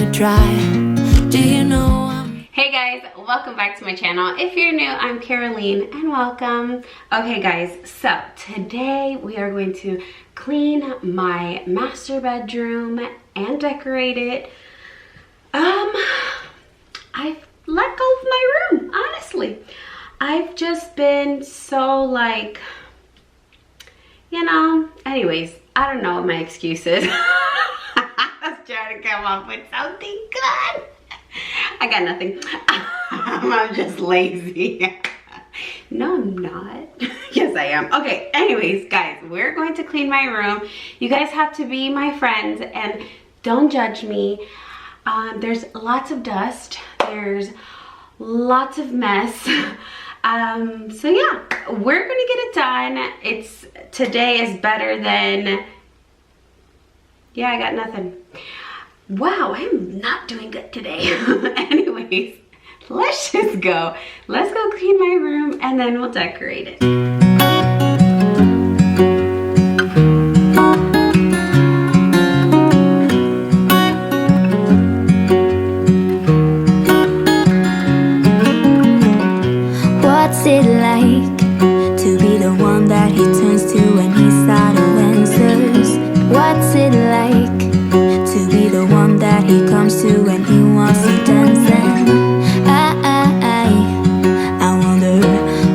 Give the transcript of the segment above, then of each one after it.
to dry. Do you know Hey guys, welcome back to my channel. If you're new, I'm Caroline and welcome. Okay guys, so today we are going to clean my master bedroom and decorate it. I've let go of my room, honestly. I've just been so like, you know, anyways, I don't know what my excuse is. I was trying to come up with something good. I got nothing. I'm just lazy. No, I'm not. Yes, I am. Okay, anyways, guys, we're going to clean my room. You guys have to be my friends and don't judge me. There's lots of dust. There's lots of mess. So yeah, we're gonna get it done. Today is better than, yeah, I got nothing. Wow, I'm not doing good today. Anyways, let's just go. Let's go clean my room and then we'll decorate it. what's it like to be the one that he turns to when he's out of answers? What's it like to be the one that he comes to when he wants to dance? And I wonder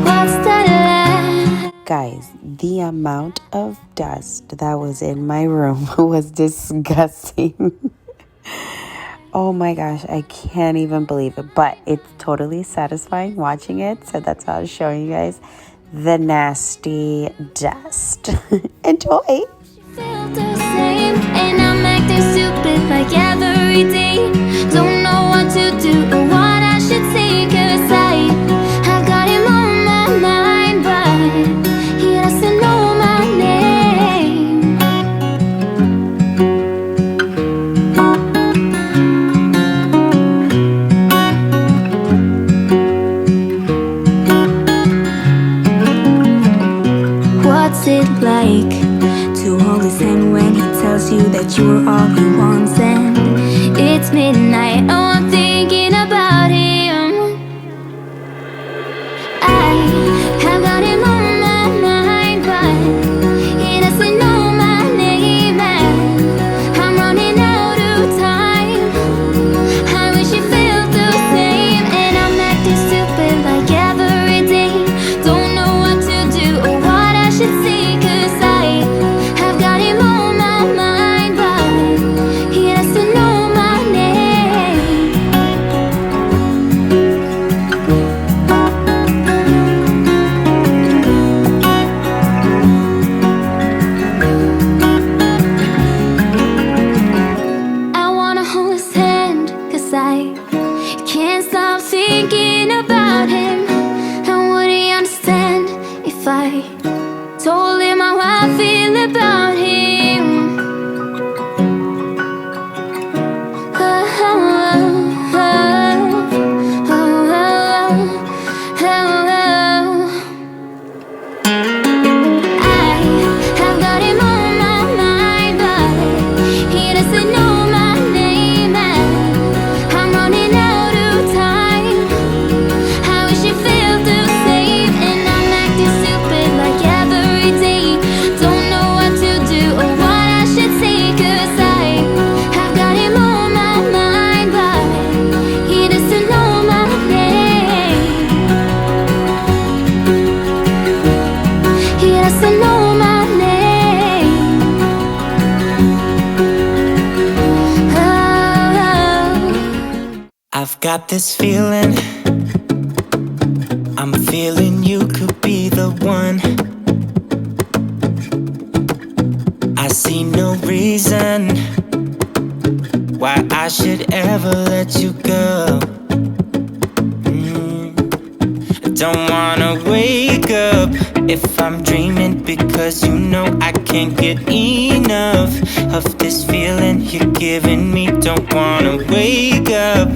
what's that like? Guys, the amount of dust that was in my room was disgusting. Oh my gosh, I can't even believe it, but it's totally satisfying watching it. So that's why I was showing you guys the nasty dust. Enjoy. Feel the same, and I'm acting stupid like every day. Don't know what to do or what I should say, 'cause I've got him on my mind, but he doesn't know my name. What's it like to hold his hand when he tells you that you're all he wants? And it's midnight, oh, I'm thinking about him. I have got him on my mind, but he doesn't know my name. And I'm running out of time. I wish he felt the same, and I'm acting stupid like every day. Don't know what to do or what I should say, 'cause I've got him on my mind, but he doesn't know my name. I wanna hold his hand, 'cause I can't stop thinking about him. And would he understand if I told him how I feel about him? I have got him on my mind, but he doesn't know my name. And I'm running out of time. I wish he felt the same, and I'm acting stupid like every day. Don't know what to do or what I should say, 'cause I've got him on my mind, but he doesn't know my name. He doesn't know my name. Oh. I've got this feeling, I'm feeling you could be the one. I see no reason why I should ever let you go. I don't wanna wake up if I'm dreaming, because you know I can't get enough of this feeling you're giving me. Don't wanna wake up,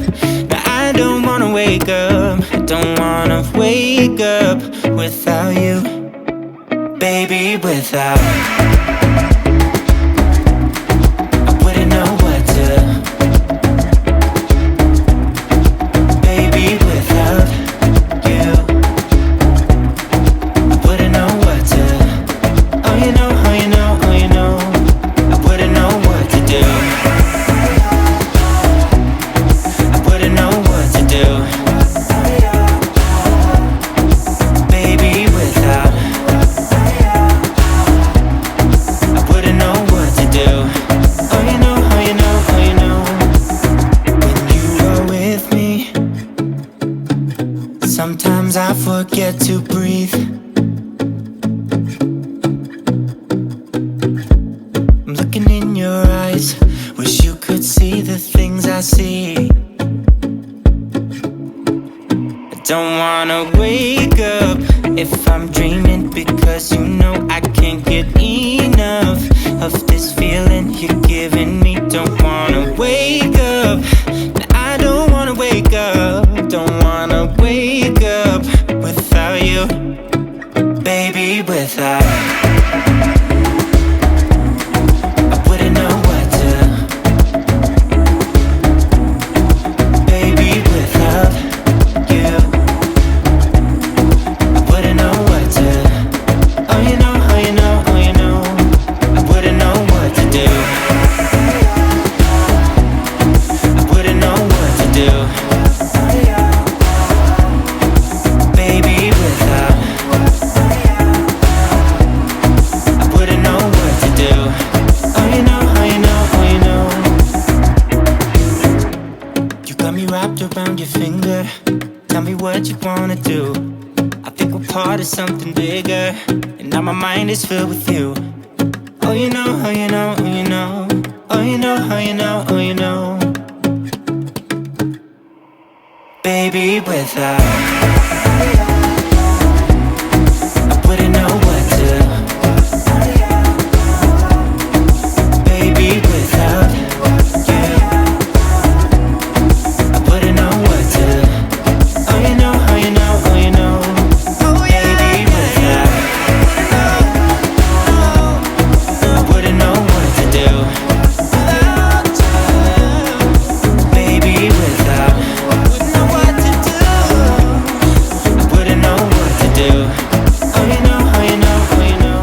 no, I don't wanna wake up. I don't wanna wake up without you, baby, without. I wouldn't know what to forget to breathe. I'm looking in your eyes, wish you could see the things I see. I don't wanna wake up if I'm dreaming, because you know I can't get enough of this feeling you're giving me. Don't wanna wake up, I don't wanna wake up. Don't wanna wake up without you, baby, without. I wouldn't know what to, baby, without you. I wouldn't know what to, oh you know, oh you know, oh you know. I wouldn't know what to do. I wouldn't know what to do, baby, without. I wouldn't know what to do, oh you know, oh you know, oh you know. You got me wrapped around your finger, tell me what you wanna do. I think we're part of something bigger, and now my mind is filled with you. Oh you know, oh you know, oh you know. Oh you know, oh you know, oh you know. Baby, without. I wouldn't know what to, baby, without you. I wouldn't know what to, oh you know, oh you know, oh you know. Baby, without. I wouldn't know what to do, baby, without. I wouldn't know what to do, oh you know, oh you know, oh you know.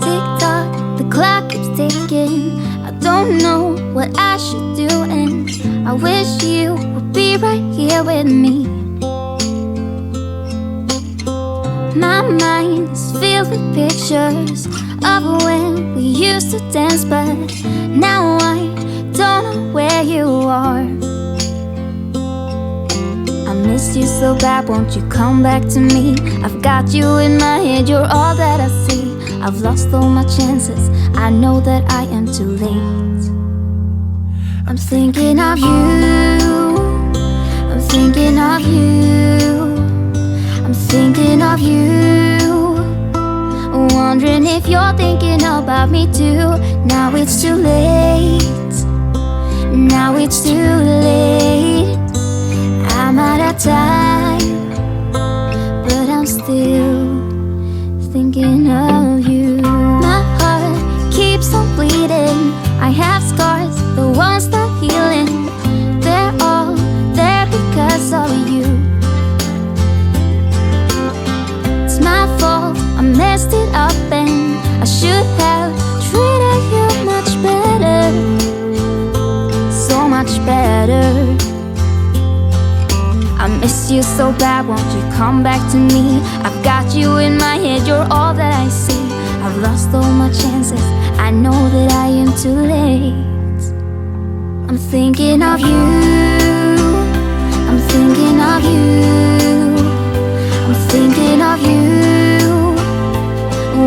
Tick tock, the clock keeps ticking. I don't know what I should do, and I wish you would be right here with me. My mind is filled with pictures of when we used to dance, but now I don't know where you are. I miss you so bad, won't you come back to me? I've got you in my head, you're all that I see. I've lost all my chances, I know that I am too late. I'm thinking of you, I'm thinking of you, I'm thinking of you, wondering if you're thinking about me too. Now it's too late, now it's too late. I'm out of time, but I'm still thinking of you. My heart keeps on bleeding, I have scars, the ones not healing. They're all there because of you. It's my fault, I messed it up, and I should have treated you much better, so much better. I miss you so bad, won't you come back to me? I've got you in my head, you're all that I see. I've lost all my chances, I know that I am too late. I'm thinking of you, I'm thinking of you, I'm thinking of you,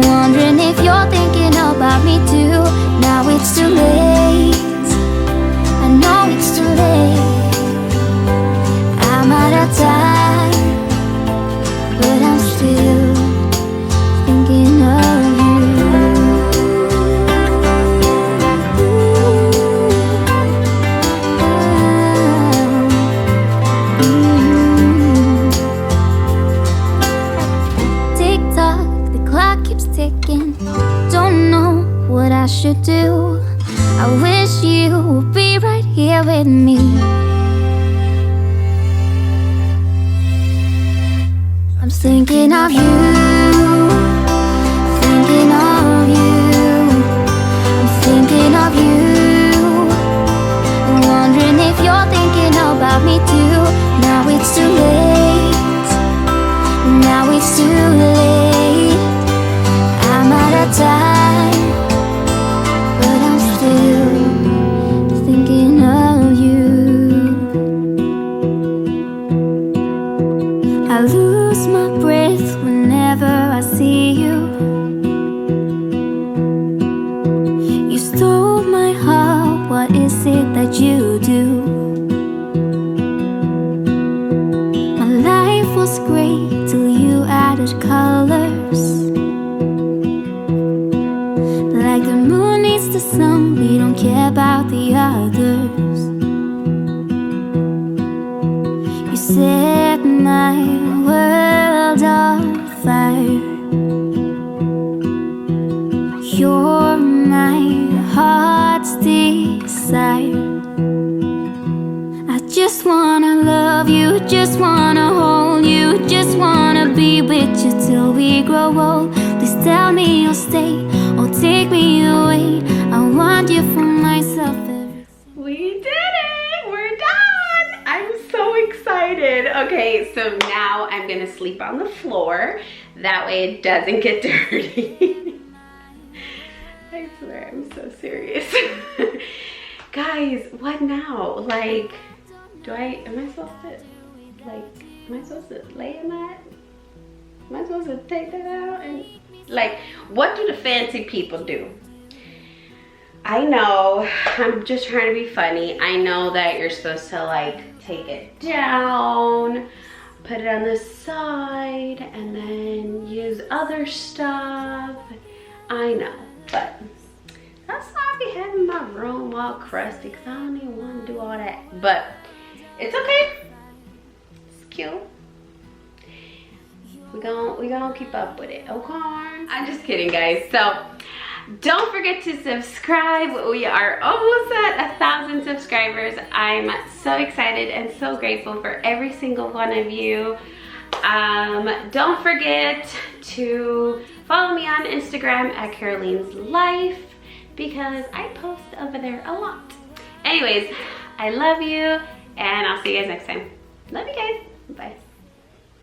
wondering if you're thinking about me too. Now it's too late, I know it's too late. I'm out of time, but I'm still thinking of you. Tick tock, the clock keeps ticking. Don't know what I should do. I wish you would be right here with me. I'm thinking of you, thinking of you, I'm thinking of you, wondering if you're thinking about me too. Now it's too late, now it's too late. I'm out of time, but I'm still thinking of I lose my breath whenever I see you. You stole my heart, what is it that you do? My life was great till you added colors. Like the moon needs the sun, we don't care about the others. You set my world on fire. You're my heart's desire. I just wanna love you, just wanna hold you, just wanna be with you till we grow old. Please tell me you'll stay or take me away. I want you for myself. We did it! We're done! I'm so excited. Okay, so now I'm gonna sleep on the floor. That way it doesn't get dirty. I swear, I'm so serious. Guys, what now? Like, am I supposed to lay in that? Am I supposed to take that out? And like, what do the fancy people do? I know, I'm just trying to be funny. I know that you're supposed to like take it down, put it on the side, and then use other stuff. I know, but that's not be having my room all crusty because I don't even want to do all that. But it's okay. It's cute. We gonna keep up with it, okay? I'm just kidding, guys. So don't forget to subscribe. We are almost at 1,000 subscribers. I'm so excited and so grateful for every single one of you. Don't forget to follow me on Instagram at Caroline's Life because I post over there a lot. Anyways, I love you and I'll see you guys next time. Love you guys. Bye.